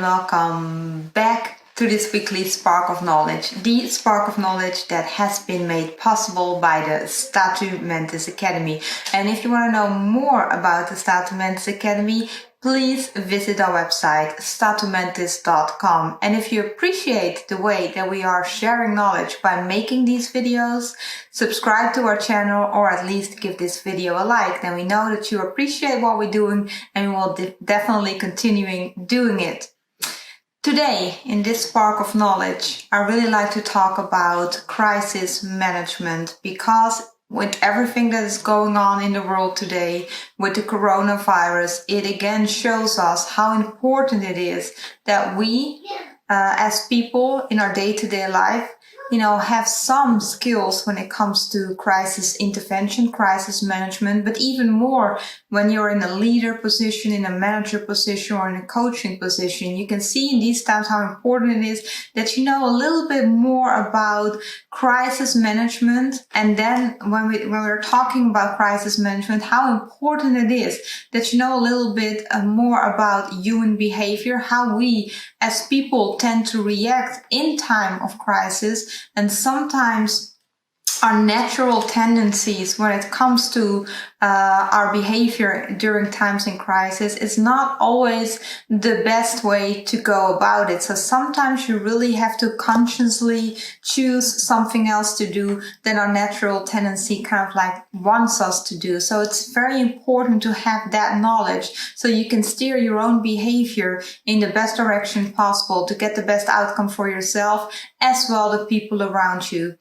welcome back to this weekly Spark of Knowledge, the spark of knowledge that has been made possible by the Statu Mentis Academy. And if you want to know more about the Statu Mentis Academy, please visit our website, statumentis.com. And if you appreciate the way that we are sharing knowledge by making these videos, subscribe to our channel or at least give this video a like. Then we know that you appreciate what we're doing and we will definitely continuing doing it. Today, in this spark of knowledge, I really like to talk about crisis management because with everything that is going on in the world today, with the coronavirus, it again shows us how important it is that we, as people in our day-to-day life, have some skills when it comes to crisis intervention, crisis management, but even more when you're in a leader position, in a manager position, or in a coaching position. You can see in these times how important it is that you know a little bit more about crisis management. And then when we're talking about crisis management, how important it is that you know a little bit more about human behavior, how we as people tend to react in time of crisis, and sometimes our natural tendencies when it comes to our behavior during times in crisis is not always the best way to go about it. So sometimes you really have to consciously choose something else to do than our natural tendency kind of like wants us to do. So it's very important to have that knowledge so you can steer your own behavior in the best direction possible to get the best outcome for yourself as well the people around you.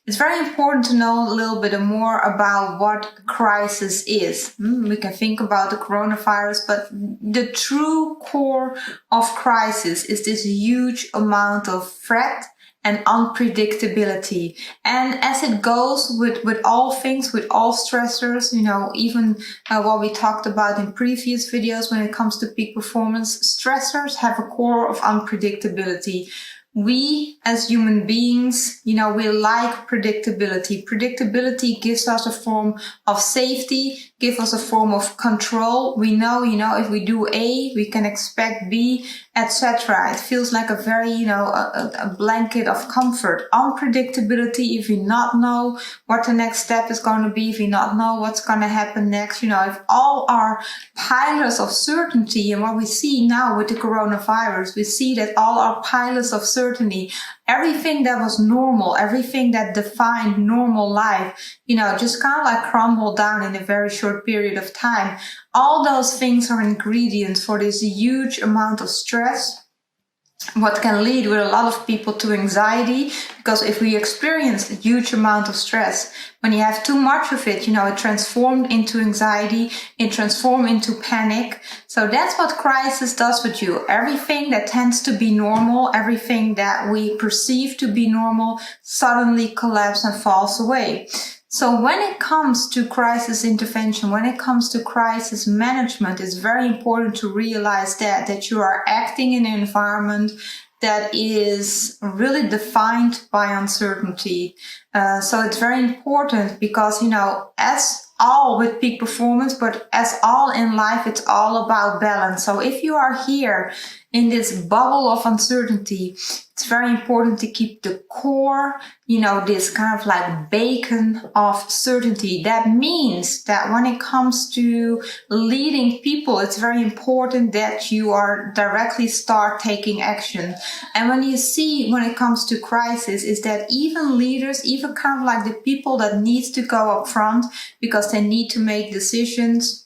It's very important to know a little bit more about what crisis is. We can think about the coronavirus, but the true core of crisis is this huge amount of threat and unpredictability. And as it goes with all things, with all stressors, even what we talked about in previous videos when it comes to peak performance, stressors have a core of unpredictability. We as human beings, we like predictability. Predictability gives us a form of safety, gives us a form of control. We know, if we do A, we can expect B, etc. It feels like a very, a blanket of comfort. Unpredictability, if we not know what the next step is going to be, if we not know what's going to happen next, if all our pillars of certainty, and what we see now with the coronavirus, we see that all our pillars of certainty, everything that was normal, everything that defined normal life, just kind of like crumbled down in a very short period of time. All those things are ingredients for this huge amount of stress, what can lead with a lot of people to anxiety, because if we experience a huge amount of stress, when you have too much of it, it transforms into anxiety, it transforms into panic. So that's what crisis does with you. Everything that tends to be normal, everything that we perceive to be normal, suddenly collapses and falls away. So when it comes to crisis intervention, when it comes to crisis management, it's very important to realize that you are acting in an environment that is really defined by uncertainty. So it's very important because, as all with peak performance, but as all in life, it's all about balance. So if you are here in this bubble of uncertainty, it's very important to keep the core, this kind of like beacon of certainty. That means that when it comes to leading people, it's very important that you are directly start taking action. And when it comes to crisis, is that even leaders, even kind of like the people that needs to go up front because they need to make decisions,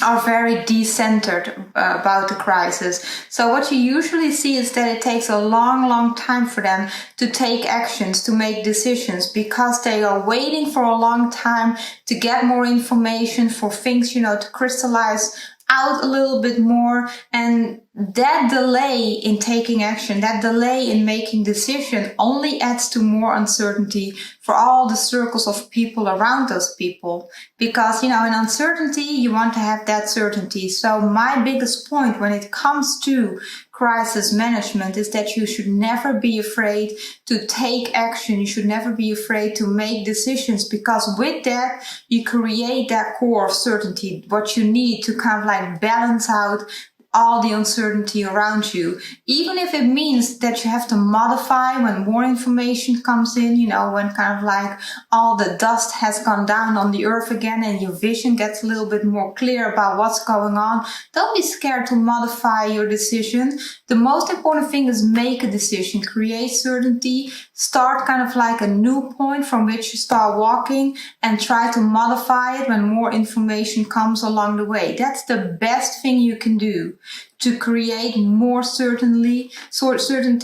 are very decentered about the crisis. So what you usually see is that it takes a long time for them to take actions, to make decisions, because they are waiting for a long time to get more information, for things, to crystallize out a little bit more. And that delay in taking action, that delay in making decision only adds to more uncertainty for all the circles of people around those people. Because, in uncertainty, you want to have that certainty. So my biggest point when it comes to crisis management is that you should never be afraid to take action. You should never be afraid to make decisions, because with that, you create that core of certainty, what you need to kind of like balance out all the uncertainty around you. Even if it means that you have to modify when more information comes in, when kind of like all the dust has gone down on the earth again and your vision gets a little bit more clear about what's going on. Don't be scared to modify your decision. The most important thing is make a decision, create certainty, start kind of like a new point from which you start walking, and try to modify it when more information comes along the way. That's the best thing you can do to create more certainty,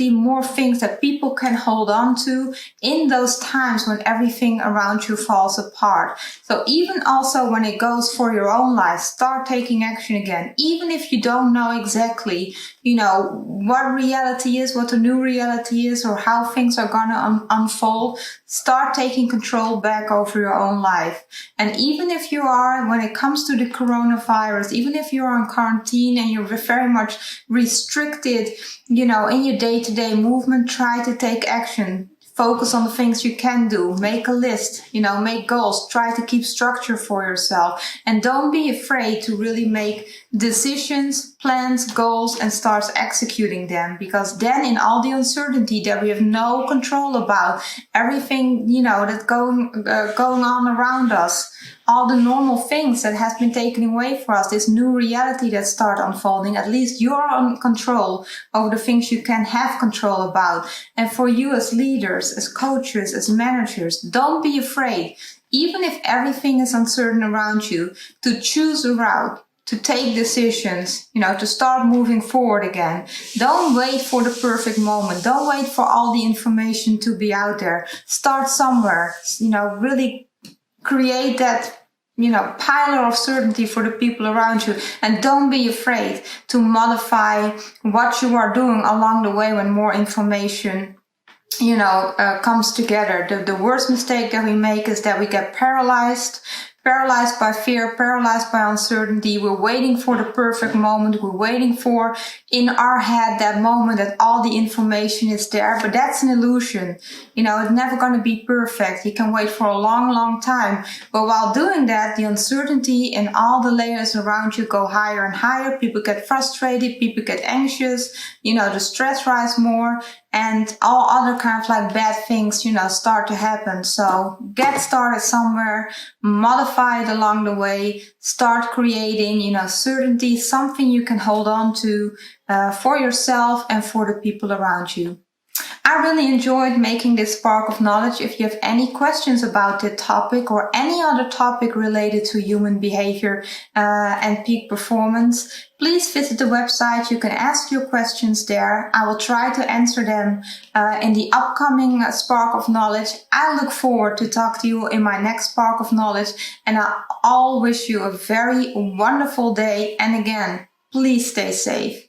more things that people can hold on to in those times when everything around you falls apart. So even also when it goes for your own life, start taking action again. Even if you don't know exactly, what reality is, what the new reality is, or how things are gonna unfold, start taking control back over your own life. And even if you are, when it comes to the coronavirus, even if you're on quarantine and you're very much restricted, in your day-to-day movement, try to take action. Focus on the things you can do. Make a list, make goals. Try to keep structure for yourself. And don't be afraid to really make decisions, plans, goals, and start executing them. Because then in all the uncertainty that we have no control about, everything, that's going on around us, all the normal things that has been taken away for us, this new reality that start unfolding, at least you're on control over the things you can have control about. And for you as leaders, as coaches, as managers, don't be afraid, even if everything is uncertain around you, to choose a route, to take decisions, to start moving forward again. Don't wait for the perfect moment. Don't wait for all the information to be out there. Start somewhere, really create that pillar of certainty for the people around you. And don't be afraid to modify what you are doing along the way when more information comes together. The worst mistake that we make is that we get paralyzed by fear, paralyzed by uncertainty. We're waiting for the perfect moment. We're waiting for, in our head, that moment that all the information is there. But that's an illusion. It's never going to be perfect. You can wait for a long, long time. But while doing that, the uncertainty in all the layers around you go higher and higher. People get frustrated. People get anxious. The stress rise more. And all other kind of like bad things, start to happen. So get started somewhere, modify it along the way, start creating, certainty, something you can hold on to for yourself and for the people around you. I really enjoyed making this spark of knowledge. If you have any questions about this topic or any other topic related to human behavior and peak performance, please visit the website. You can ask your questions there. I will try to answer them in the upcoming Spark of Knowledge. I look forward to talk to you in my next Spark of Knowledge, and I all wish you a very wonderful day. And again, please stay safe.